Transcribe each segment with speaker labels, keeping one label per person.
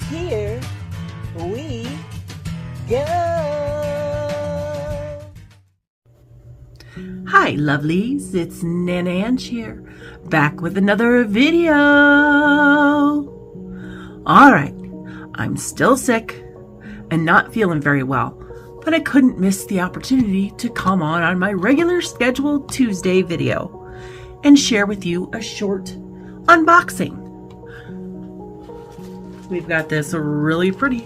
Speaker 1: Here we go.
Speaker 2: Hi lovelies, it's Nana Ange here, back with another video. Alright, I'm still sick and not feeling very well, but I couldn't miss the opportunity to come on my regular scheduled Tuesday video and share with you a short unboxing. We've got this really pretty,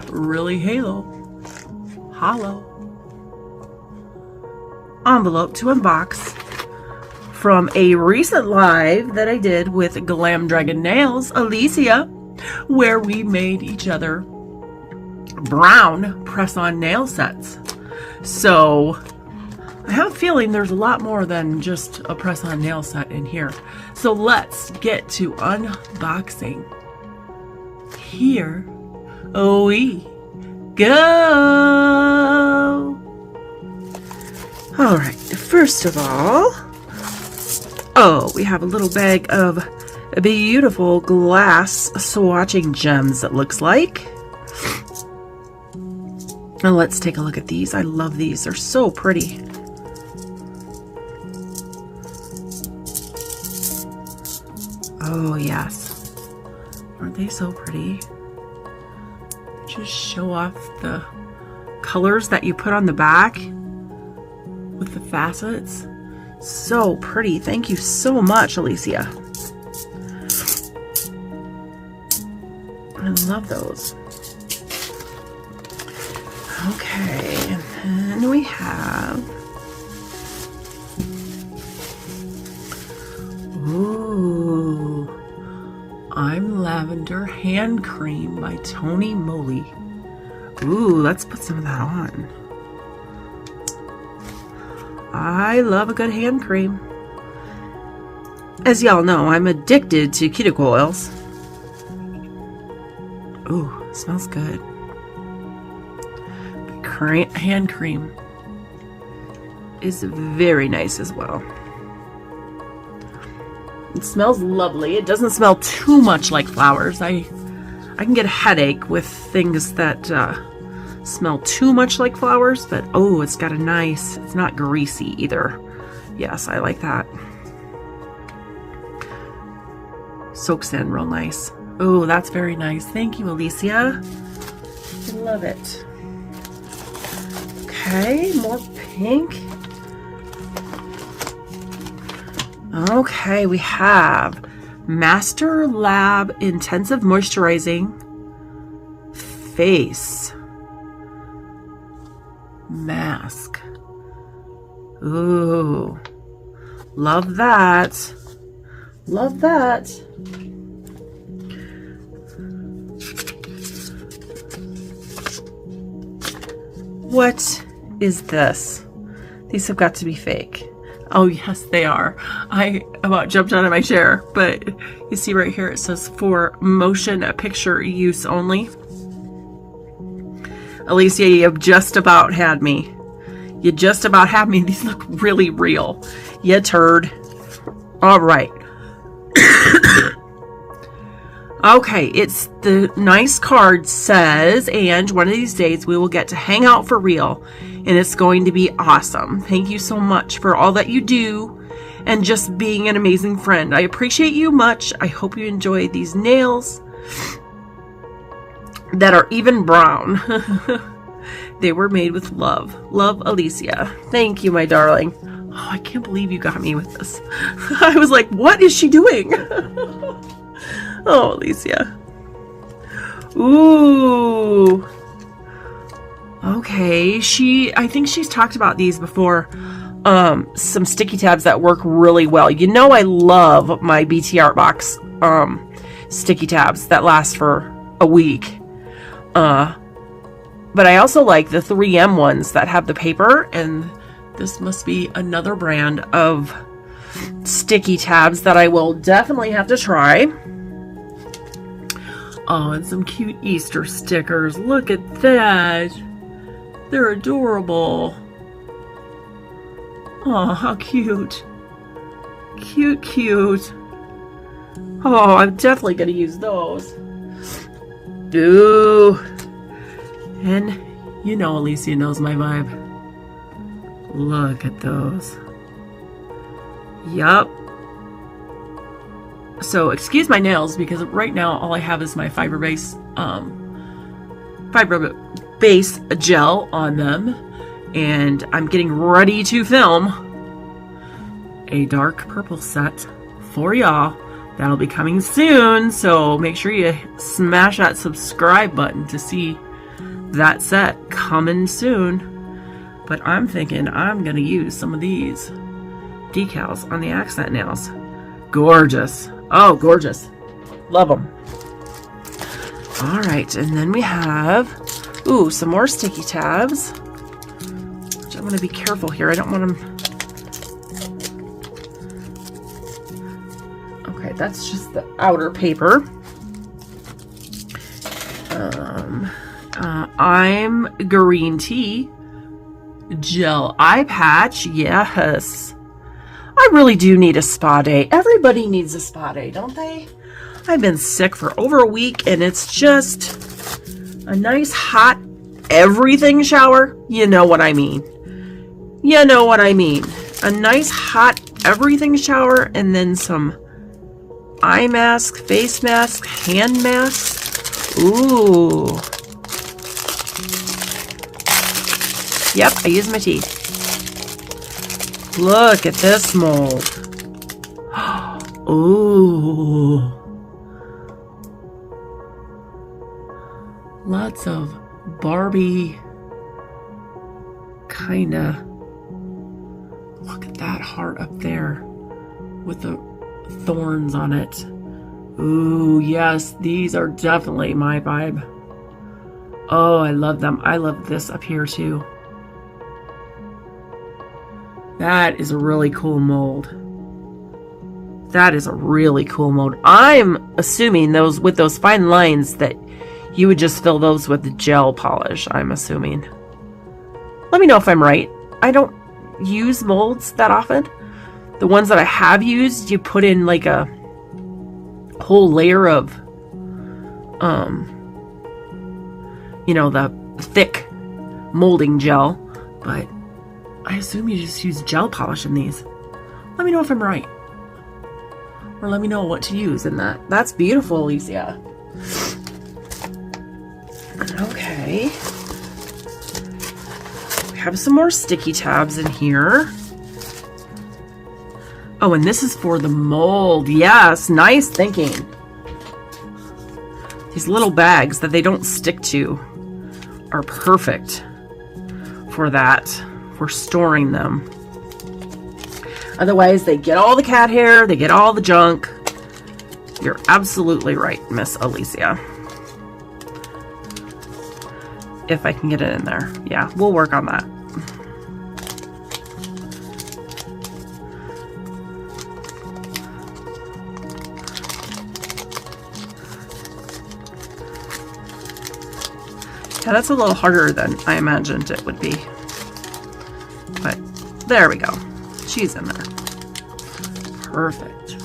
Speaker 2: really hollow envelope to unbox from a recent live that I did with Glam Dragon Nails, Alicia, where we made each other brown press-on nail sets. So I have a feeling there's a lot more than just a press-on nail set in here. So let's get to unboxing. Here we go. All right, first of all, we have a little bag of beautiful glass swatching gems, it looks like. Now let's take a look at these. I love these. They're so pretty. Oh, yes. Aren't they so pretty? Just show off the colors that you put on the back with the facets. So pretty. Thank you so much, Alicia. I love those. Okay, and then we have, ooh, I'm Lavender Hand Cream by Tony Moly. Ooh, let's put some of that on. I love a good hand cream. As y'all know, I'm addicted to cuticle oils. Ooh, smells good. Hand cream is very nice as well. It smells lovely. It doesn't smell too much like flowers. I can get a headache with things that smell too much like flowers, but oh, it's got a nice, it's not greasy either. Yes, I like that. Soaks in real nice. Oh, that's very nice. Thank you, Alicia. Love it. Okay, more pink. Okay, we have Master Lab Intensive Moisturizing Face Mask. Ooh, love that. Love that. What is this? These have got to be fake. Oh yes, they are. I about jumped out of my chair, but you see right here it says for motion picture use only. Alicia, you just about had me. You just about had me. These look really real. You turd. All right. Okay, it's the nice card says, and one of these days we will get to hang out for real, and it's going to be awesome. Thank you so much for all that you do and just being an amazing friend. I appreciate you much. I hope you enjoy these nails that are even brown. They were made with love. Love, Alicia. Thank you, my darling. Oh, I can't believe you got me with this. I was like, what is she doing? Oh, Alicia. Ooh. Okay, I think she's talked about these before. Some sticky tabs that work really well. You know I love my BT Art Box sticky tabs that last for a week. But I also like the 3M ones that have the paper, and this must be another brand of sticky tabs that I will definitely have to try. Oh, and some cute Easter stickers. Look at that. They're adorable. Oh, how cute. Cute, cute. Oh, I'm definitely going to use those. Ooh. And you know Alicia knows my vibe. Look at those. Yup. So excuse my nails because right now all I have is my fiber base gel on them, and I'm getting ready to film a dark purple set for y'all. That'll be coming soon, so make sure you smash that subscribe button to see that set coming soon. But I'm thinking I'm gonna use some of these decals on the accent nails. Gorgeous. Oh, gorgeous. Love them. All right, and then we have, ooh, some more sticky tabs. Which I'm gonna be careful here. I don't want them. Okay, that's just the outer paper. I'm green tea gel eye patch. Yes, I really do need a spa day. Everybody needs a spa day, don't they? I've been sick for over a week, and it's just a nice hot everything shower. You know what I mean. You know what I mean. A nice hot everything shower, and then some eye mask, face mask, hand mask. Ooh. Yep, I use my teeth. Look at this mold. Ooh. Lots of Barbie kinda. Look at that heart up there with the thorns on it. Ooh, yes, these are definitely my vibe. Oh, I love them. I love this up here too. That is a really cool mold. That is a really cool mold. I'm assuming those with those fine lines that you would just fill those with the gel polish, I'm assuming. Let me know if I'm right. I don't use molds that often. The ones that I have used, you put in like a whole layer of, you know, the thick molding gel, but I assume you just use gel polish in these. Let me know if I'm right. Or let me know what to use in that. That's beautiful, Alicia. Okay. We have some more sticky tabs in here. Oh, and this is for the mold. Yes, nice thinking. These little bags that they don't stick to are perfect for that, for storing them. Otherwise, they get all the cat hair, they get all the junk. You're absolutely right, Miss Alicia. If I can get it in there. Yeah, we'll work on that. Yeah, that's a little harder than I imagined it would be. But there we go. She's in there. Perfect.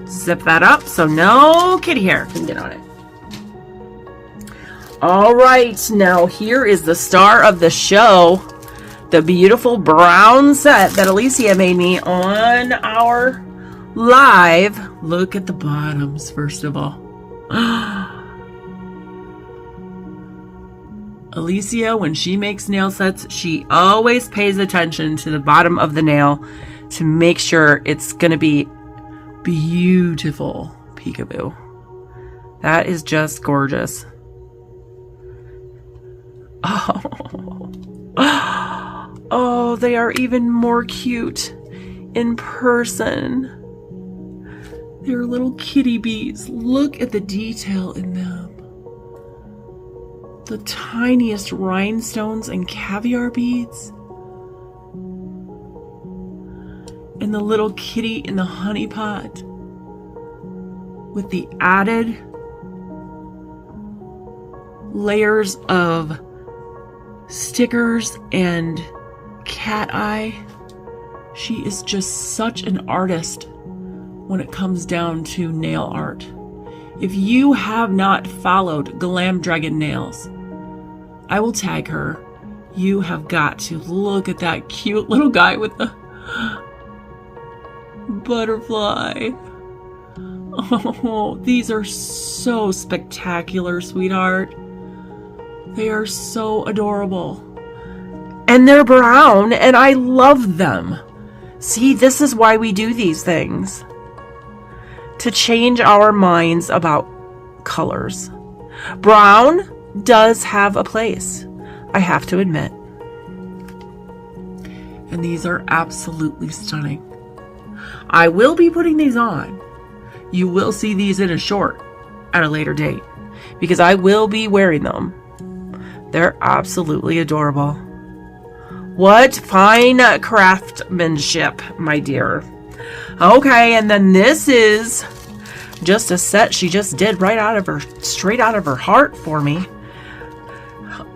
Speaker 2: Zip that up so no kitty hair can get on it. All right, now here is the star of the show, the beautiful brown set that Alicia made me on our live. Look at the bottoms, first of all. Alicia, when she makes nail sets, she always pays attention to the bottom of the nail to make sure it's going to be beautiful. Peekaboo. That is just gorgeous. Oh. Oh, they are even more cute in person. They're little kitty bees. Look at the detail in them. The tiniest rhinestones and caviar beads. And the little kitty in the honey pot. With the added layers of stickers and cat eye. She is just such an artist when it comes down to nail art. If you have not followed Glam Dragon Nails, I will tag her. You have got to look at that cute little guy with the butterfly. Oh, these are so spectacular, sweetheart. They are so adorable. And they're brown, and I love them. See, this is why we do these things. To change our minds about colors. Brown does have a place, I have to admit. And these are absolutely stunning. I will be putting these on. You will see these in a short at a later date because I will be wearing them. They're absolutely adorable. What fine craftsmanship, my dear. Okay, and then this is just a set she just did straight out of her heart for me.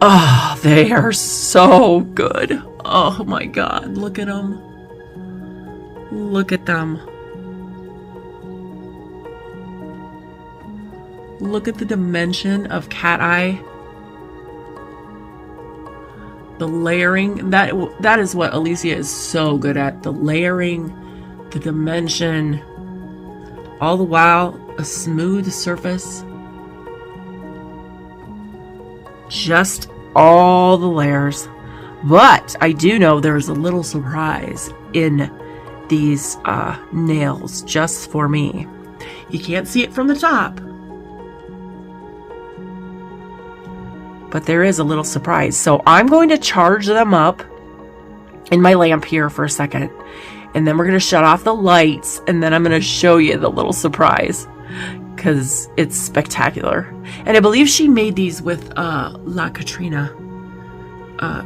Speaker 2: Oh, they are so good. Oh my God, look at them. Look at them. Look at the dimension of cat eye. The layering, that is what Alicia is so good at. The layering, the dimension, all the while a smooth surface. Just all the layers. But I do know there's a little surprise in these nails just for me. You can't see it from the top, but there is a little surprise. So I'm going to charge them up in my lamp here for a second, and then we're going to shut off the lights, and then I'm going to show you the little surprise because it's spectacular. And I believe she made these with La Katrina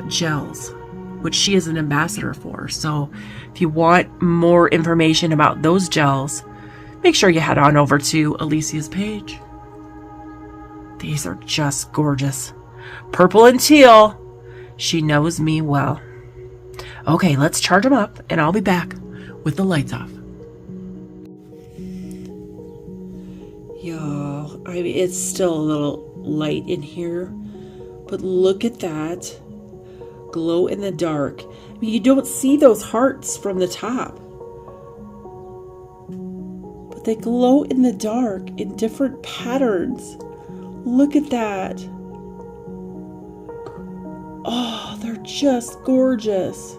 Speaker 2: gels, which she is an ambassador for. So if you want more information about those gels, make sure you head on over to Alicia's page. These are just gorgeous. Purple and teal. She knows me well. Okay, let's charge them up and I'll be back with the lights off. Y'all, I mean, it's still a little light in here, but look at that. Glow in the dark. I mean, you don't see those hearts from the top, but they glow in the dark in different patterns. Look at that. Oh, they're just gorgeous.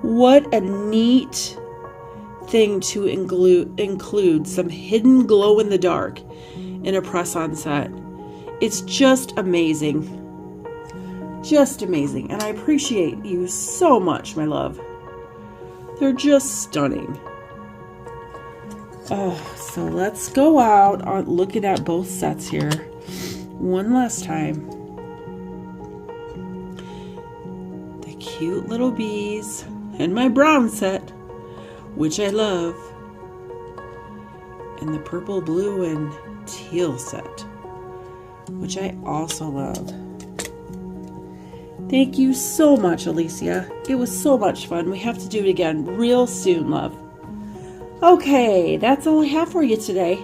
Speaker 2: What a neat thing to include some hidden glow in the dark in a press-on set. It's just amazing. Just amazing. And I appreciate you so much, my love. They're just stunning. Oh, so let's go out on looking at both sets here one last time. The cute little bees and my brown set, which I love, and the purple, blue, and teal set, which I also love. Thank you so much, Alicia. It was so much fun. We have to do it again real soon, love. Okay, that's all I have for you today.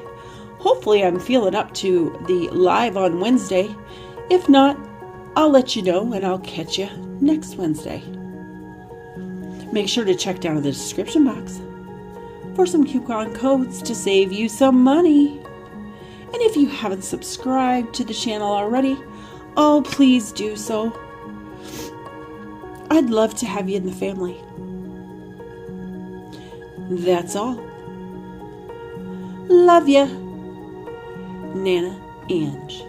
Speaker 2: Hopefully I'm feeling up to the live on Wednesday. If not, I'll let you know and I'll catch you next Wednesday. Make sure to check down in the description box for some coupon codes to save you some money. And if you haven't subscribed to the channel already, oh, please do so. I'd love to have you in the family. That's all. Love ya. Nana Ange.